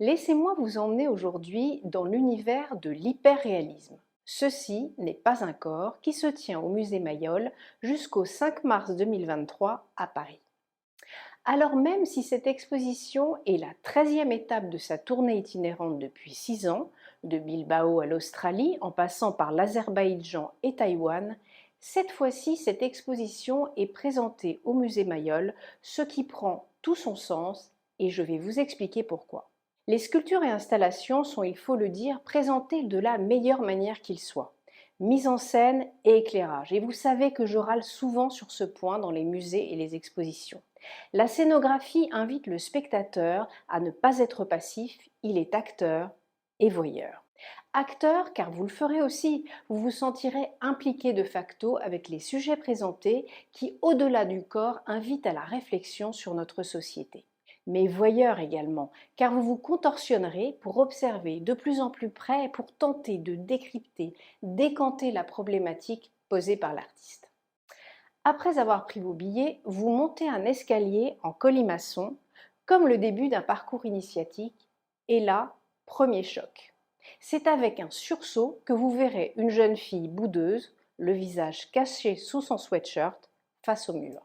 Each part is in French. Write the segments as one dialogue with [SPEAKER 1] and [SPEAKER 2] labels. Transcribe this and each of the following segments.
[SPEAKER 1] Laissez-moi vous emmener aujourd'hui dans l'univers de l'hyperréalisme. Ceci n'est pas un corps qui se tient au musée Mayol jusqu'au 5 mars 2023 à Paris. Alors même si cette exposition est la 13e étape de sa tournée itinérante depuis 6 ans, de Bilbao à l'Australie en passant par l'Azerbaïdjan et Taïwan, cette fois-ci cette exposition est présentée au musée Mayol, ce qui prend tout son sens et je vais vous expliquer pourquoi. Les sculptures et installations sont, il faut le dire, présentées de la meilleure manière qu'il soit. Mise en scène et éclairage. Et vous savez que je râle souvent sur ce point dans les musées et les expositions. La scénographie invite le spectateur à ne pas être passif, il est acteur et voyeur. Acteur car vous le ferez aussi, vous vous sentirez impliqué de facto avec les sujets présentés qui, au-delà du corps, invitent à la réflexion sur notre société. Mais voyeur également, car vous vous contorsionnerez pour observer de plus en plus près et pour tenter de décrypter, décanter la problématique posée par l'artiste. Après avoir pris vos billets, vous montez un escalier en colimaçon, comme le début d'un parcours initiatique, et là, premier choc. C'est avec un sursaut que vous verrez une jeune fille boudeuse, le visage caché sous son sweatshirt, face au mur.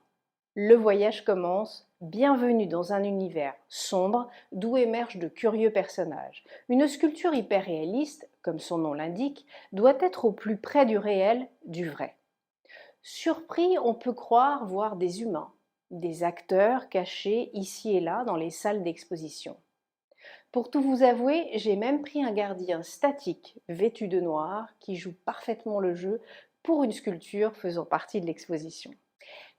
[SPEAKER 1] Le voyage commence, bienvenue dans un univers sombre d'où émergent de curieux personnages. Une sculpture hyper réaliste, comme son nom l'indique, doit être au plus près du réel, du vrai. Surpris, on peut croire voir des humains, des acteurs cachés ici et là dans les salles d'exposition. Pour tout vous avouer, j'ai même pris un gardien statique vêtu de noir qui joue parfaitement le jeu pour une sculpture faisant partie de l'exposition.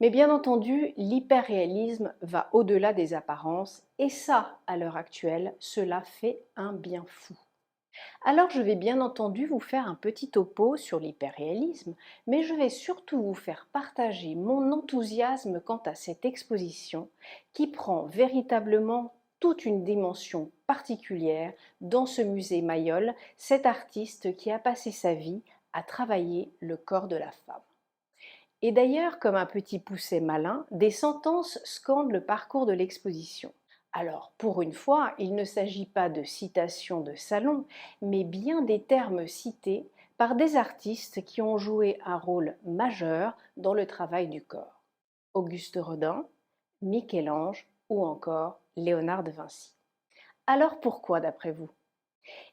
[SPEAKER 1] Mais bien entendu, l'hyperréalisme va au-delà des apparences et ça, à l'heure actuelle, cela fait un bien fou. Alors je vais bien entendu vous faire un petit topo sur l'hyperréalisme, mais je vais surtout vous faire partager mon enthousiasme quant à cette exposition qui prend véritablement toute une dimension particulière dans ce musée Mayol, cet artiste qui a passé sa vie à travailler le corps de la femme. Et d'ailleurs, comme un petit poucet malin, des sentences scandent le parcours de l'exposition. Alors, pour une fois, il ne s'agit pas de citations de salon, mais bien des termes cités par des artistes qui ont joué un rôle majeur dans le travail du corps. Auguste Rodin, Michel-Ange ou encore Léonard de Vinci. Alors pourquoi d'après vous?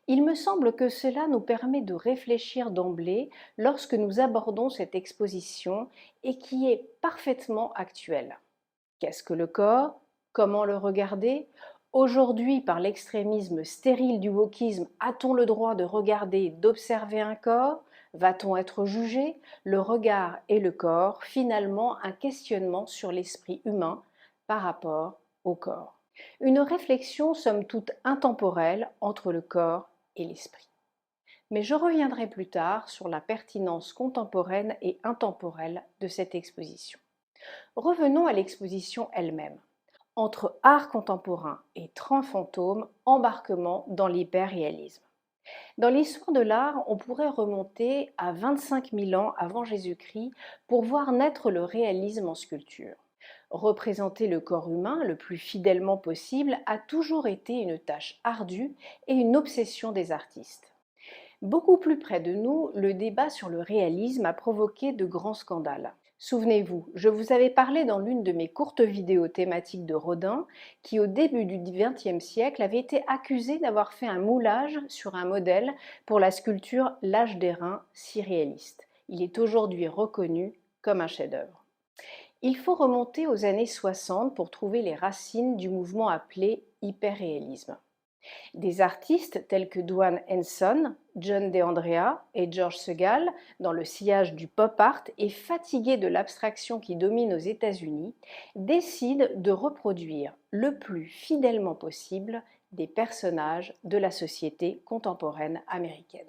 [SPEAKER 1] Il me semble que cela nous permet de réfléchir d'emblée lorsque nous abordons cette exposition et qui est parfaitement actuelle. Qu'est-ce que le corps? Comment le regarder? Aujourd'hui, par l'extrémisme stérile du wokisme, a-t-on le droit de regarder, d'observer un corps? Va-t-on être jugé? Le regard et le corps, finalement un questionnement sur l'esprit humain par rapport au corps. Une réflexion somme toute intemporelle entre le corps et l'esprit. Mais je reviendrai plus tard sur la pertinence contemporaine et intemporelle de cette exposition. Revenons à l'exposition elle-même. Entre art contemporain et train fantôme, embarquement dans l'hyperréalisme. Dans l'histoire de l'art, on pourrait remonter à 25 000 ans avant Jésus-Christ pour voir naître le réalisme en sculpture. Représenter le corps humain le plus fidèlement possible a toujours été une tâche ardue et une obsession des artistes. Beaucoup plus près de nous, le débat sur le réalisme a provoqué de grands scandales. Souvenez-vous, je vous avais parlé dans l'une de mes courtes vidéos thématiques de Rodin, qui au début du XXe siècle avait été accusé d'avoir fait un moulage sur un modèle pour la sculpture L'Âge des Reins, si réaliste. Il est aujourd'hui reconnu comme un chef-d'œuvre. Il faut remonter aux années 60 pour trouver les racines du mouvement appelé hyperréalisme. Des artistes tels que Dwayne Hanson, John DeAndrea et George Segal, dans le sillage du pop art et fatigués de l'abstraction qui domine aux États-Unis, décident de reproduire le plus fidèlement possible des personnages de la société contemporaine américaine.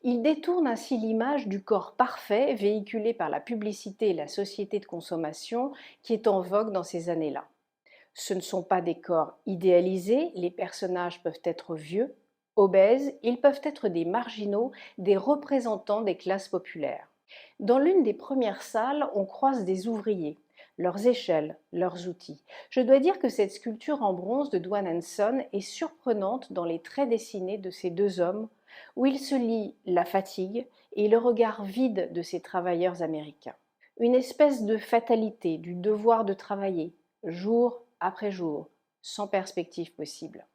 [SPEAKER 1] Ils détournent ainsi l'image du corps parfait véhiculé par la publicité et la société de consommation qui est en vogue dans ces années-là. Ce ne sont pas des corps idéalisés, les personnages peuvent être vieux, obèses, ils peuvent être des marginaux, des représentants des classes populaires. Dans l'une des premières salles, on croise des ouvriers. leurs échelles, leurs outils. Je dois dire que cette sculpture en bronze de Dwan Hanson est surprenante dans les traits dessinés de ces deux hommes, où il se lie la fatigue et le regard vide de ces travailleurs américains. Une espèce de fatalité, du devoir de travailler, jour après jour, sans perspective possible.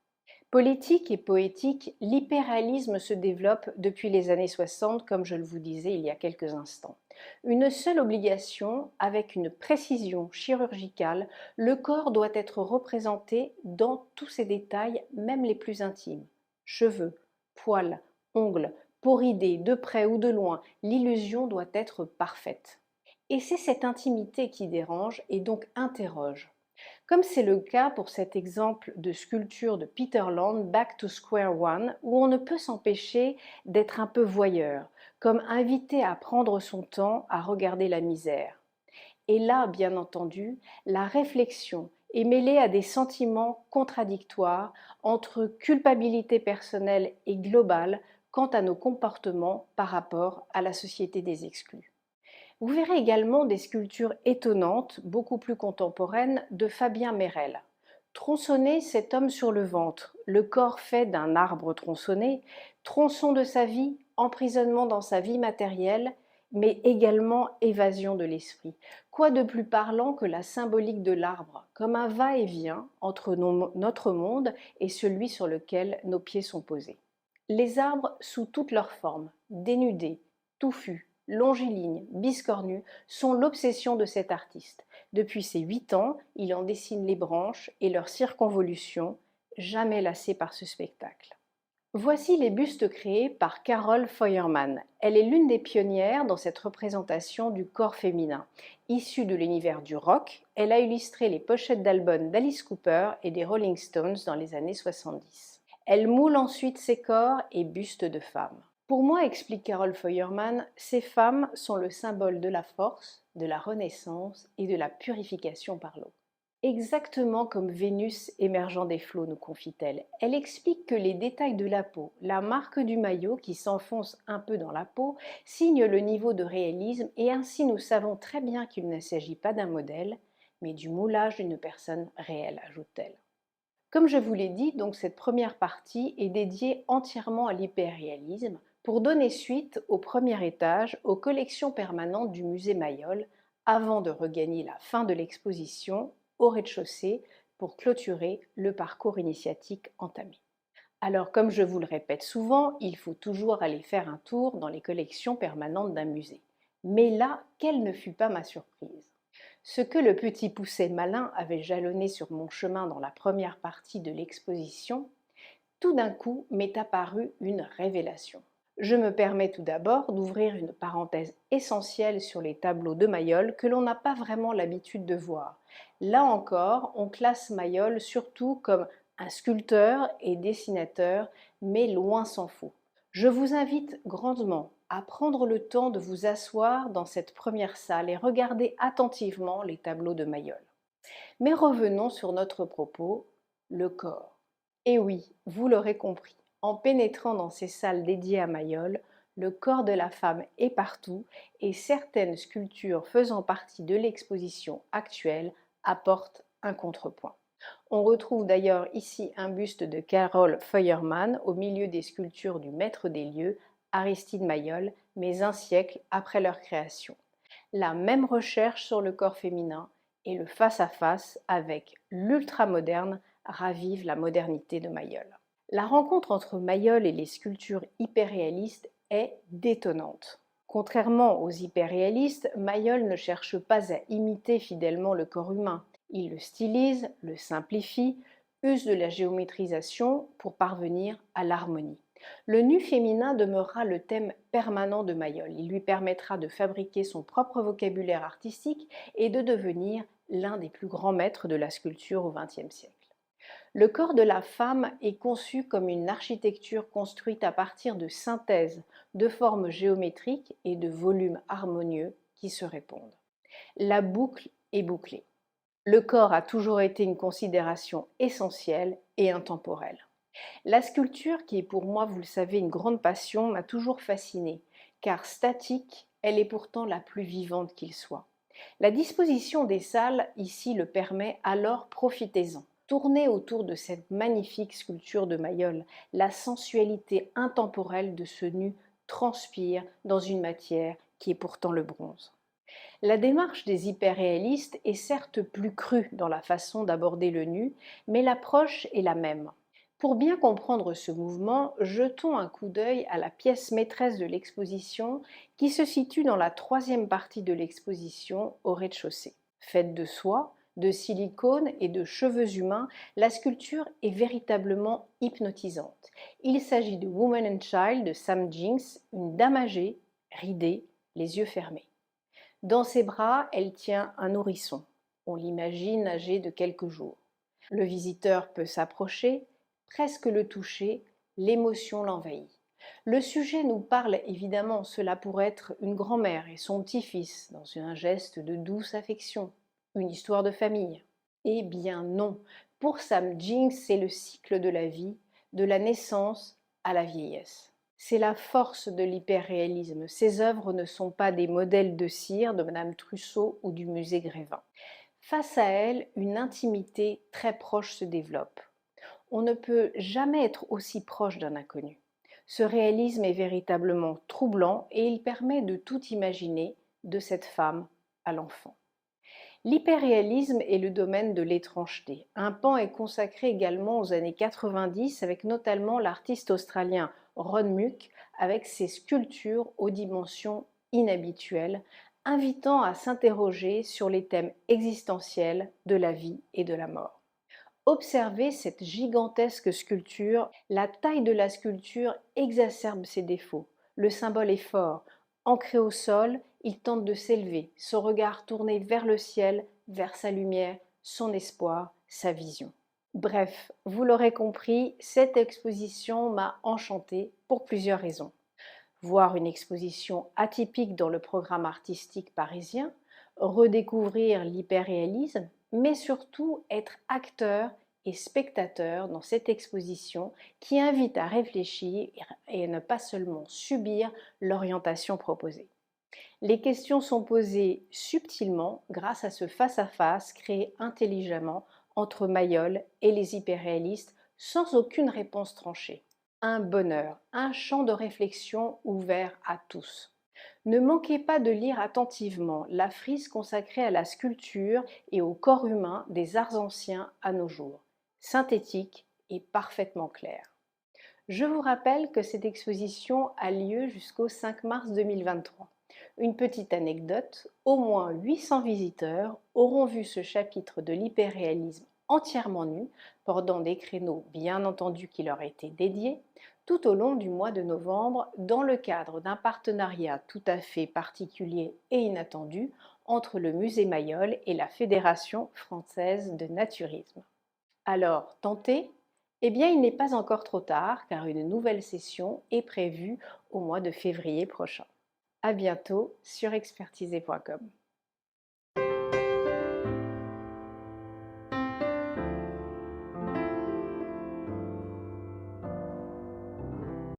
[SPEAKER 1] Politique et poétique, l'hyperréalisme se développe depuis les années 60, comme je le vous disais il y a quelques instants. Une seule obligation, avec une précision chirurgicale, le corps doit être représenté dans tous ses détails, même les plus intimes. Cheveux, poils, ongles, peau ridée, de près ou de loin, l'illusion doit être parfaite. Et c'est cette intimité qui dérange et donc interroge. Comme c'est le cas pour cet exemple de sculpture de Peter Land, Back to Square One, où on ne peut s'empêcher d'être un peu voyeur, comme invité à prendre son temps à regarder la misère. Et là, bien entendu, la réflexion est mêlée à des sentiments contradictoires entre culpabilité personnelle et globale quant à nos comportements par rapport à la société des exclus. Vous verrez également des sculptures étonnantes, beaucoup plus contemporaines, de Fabien Merel. Tronçonner cet homme sur le ventre, le corps fait d'un arbre tronçonné, tronçon de sa vie, emprisonnement dans sa vie matérielle, mais également évasion de l'esprit. Quoi de plus parlant que la symbolique de l'arbre, comme un va-et-vient entre notre monde et celui sur lequel nos pieds sont posés. Les arbres sous toutes leurs formes, dénudés, touffus, longilignes, biscornus, sont l'obsession de cet artiste. Depuis ses 8 ans, il en dessine les branches et leurs circonvolutions, jamais lassé par ce spectacle. Voici les bustes créés par Carole Feuermann. Elle est l'une des pionnières dans cette représentation du corps féminin. Issue de l'univers du rock, elle a illustré les pochettes d'albums d'Alice Cooper et des Rolling Stones dans les années 70. Elle moule ensuite ses corps et bustes de femmes. Pour moi, explique Carole Feuermann, ces femmes sont le symbole de la force, de la renaissance et de la purification par l'eau. Exactement comme Vénus émergeant des flots, nous confie-t-elle. Elle explique que les détails de la peau, la marque du maillot qui s'enfonce un peu dans la peau, signent le niveau de réalisme et ainsi nous savons très bien qu'il ne s'agit pas d'un modèle, mais du moulage d'une personne réelle, ajoute-t-elle. Comme je vous l'ai dit, donc cette première partie est dédiée entièrement à l'hyperréalisme pour donner suite au premier étage aux collections permanentes du musée Mayol avant de regagner la fin de l'exposition au rez-de-chaussée pour clôturer le parcours initiatique entamé. Alors comme je vous le répète souvent, il faut toujours aller faire un tour dans les collections permanentes d'un musée. Mais là, quelle ne fut pas ma surprise? Ce que le petit Pousset malin avait jalonné sur mon chemin dans la première partie de l'exposition, tout d'un coup m'est apparue une révélation. Je me permets tout d'abord d'ouvrir une parenthèse essentielle sur les tableaux de Mayol que l'on n'a pas vraiment l'habitude de voir. Là encore, on classe Mayol surtout comme un sculpteur et dessinateur, mais loin s'en faut. Je vous invite grandement à prendre le temps de vous asseoir dans cette première salle et regarder attentivement les tableaux de Mayol. Mais revenons sur notre propos, le corps. Et oui, vous l'aurez compris, en pénétrant dans ces salles dédiées à Mayol, le corps de la femme est partout et certaines sculptures faisant partie de l'exposition actuelle apportent un contrepoint. On retrouve d'ailleurs ici un buste de Carole Feuermann au milieu des sculptures du maître des lieux, Aristide Mayol, mais un siècle après leur création. La même recherche sur le corps féminin et le face-à-face avec l'ultramoderne ravive la modernité de Mayol. La rencontre entre Mayol et les sculptures hyperréalistes est détonnante. Contrairement aux hyperréalistes, Mayol ne cherche pas à imiter fidèlement le corps humain. Il le stylise, le simplifie, use de la géométrisation pour parvenir à l'harmonie. Le nu féminin demeurera le thème permanent de Mayol. Il lui permettra de fabriquer son propre vocabulaire artistique et de devenir l'un des plus grands maîtres de la sculpture au XXe siècle. Le corps de la femme est conçu comme une architecture construite à partir de synthèses, de formes géométriques et de volumes harmonieux qui se répondent. La boucle est bouclée. Le corps a toujours été une considération essentielle et intemporelle. La sculpture, qui est pour moi, vous le savez, une grande passion, m'a toujours fascinée, car statique, elle est pourtant la plus vivante qu'il soit. La disposition des salles ici le permet, alors profitez-en. Tournez autour de cette magnifique sculpture de Mayol. La sensualité intemporelle de ce nu transpire dans une matière qui est pourtant le bronze. La démarche des hyperréalistes est certes plus crue dans la façon d'aborder le nu, mais l'approche est la même. Pour bien comprendre ce mouvement, jetons un coup d'œil à la pièce maîtresse de l'exposition qui se situe dans la troisième partie de l'exposition au rez-de-chaussée. Faite de soie, de silicone et de cheveux humains, la sculpture est véritablement hypnotisante. Il s'agit de Woman and Child de Sam Jinks, une dame âgée, ridée, les yeux fermés. Dans ses bras, elle tient un nourrisson. On l'imagine âgé de quelques jours. Le visiteur peut s'approcher, presque le toucher, l'émotion l'envahit. Le sujet nous parle évidemment, cela pourrait être une grand-mère et son petit-fils, dans un geste de douce affection, une histoire de famille. Eh bien non, pour Sam Jinks, c'est le cycle de la vie, de la naissance à la vieillesse. C'est la force de l'hyperréalisme. Ces œuvres ne sont pas des modèles de cire de Madame Trousseau ou du musée Grévin. Face à elles, une intimité très proche se développe. On ne peut jamais être aussi proche d'un inconnu. Ce réalisme est véritablement troublant et il permet de tout imaginer, de cette femme à l'enfant. L'hyperréalisme est le domaine de l'étrangeté. Un pan est consacré également aux années 90 avec notamment l'artiste australien Ron Muck avec ses sculptures aux dimensions inhabituelles, invitant à s'interroger sur les thèmes existentiels de la vie et de la mort. Observez cette gigantesque sculpture. La taille de la sculpture exacerbe ses défauts. Le symbole est fort. Ancré au sol, il tente de s'élever, son regard tourné vers le ciel, vers sa lumière, son espoir, sa vision. Bref, vous l'aurez compris, cette exposition m'a enchantée pour plusieurs raisons. Voir une exposition atypique dans le programme artistique parisien, redécouvrir l'hyperréalisme, mais surtout être acteur et spectateur dans cette exposition qui invite à réfléchir et à ne pas seulement subir l'orientation proposée. Les questions sont posées subtilement grâce à ce face-à-face créé intelligemment entre Mayol et les hyperréalistes sans aucune réponse tranchée. Un bonheur, un champ de réflexion ouvert à tous. Ne manquez pas de lire attentivement la frise consacrée à la sculpture et au corps humain des arts anciens à nos jours, synthétique et parfaitement claire. Je vous rappelle que cette exposition a lieu jusqu'au 5 mars 2023. Une petite anecdote, au moins 800 visiteurs auront vu ce chapitre de l'hyperréalisme entièrement nu, pendant des créneaux bien entendu qui leur étaient dédiés, tout au long du mois de novembre, dans le cadre d'un partenariat tout à fait particulier et inattendu entre le musée Mayol et la Fédération française de naturisme. Alors, tentez? Eh bien, il n'est pas encore trop tard car une nouvelle session est prévue au mois de février prochain. À bientôt sur expertisé.com.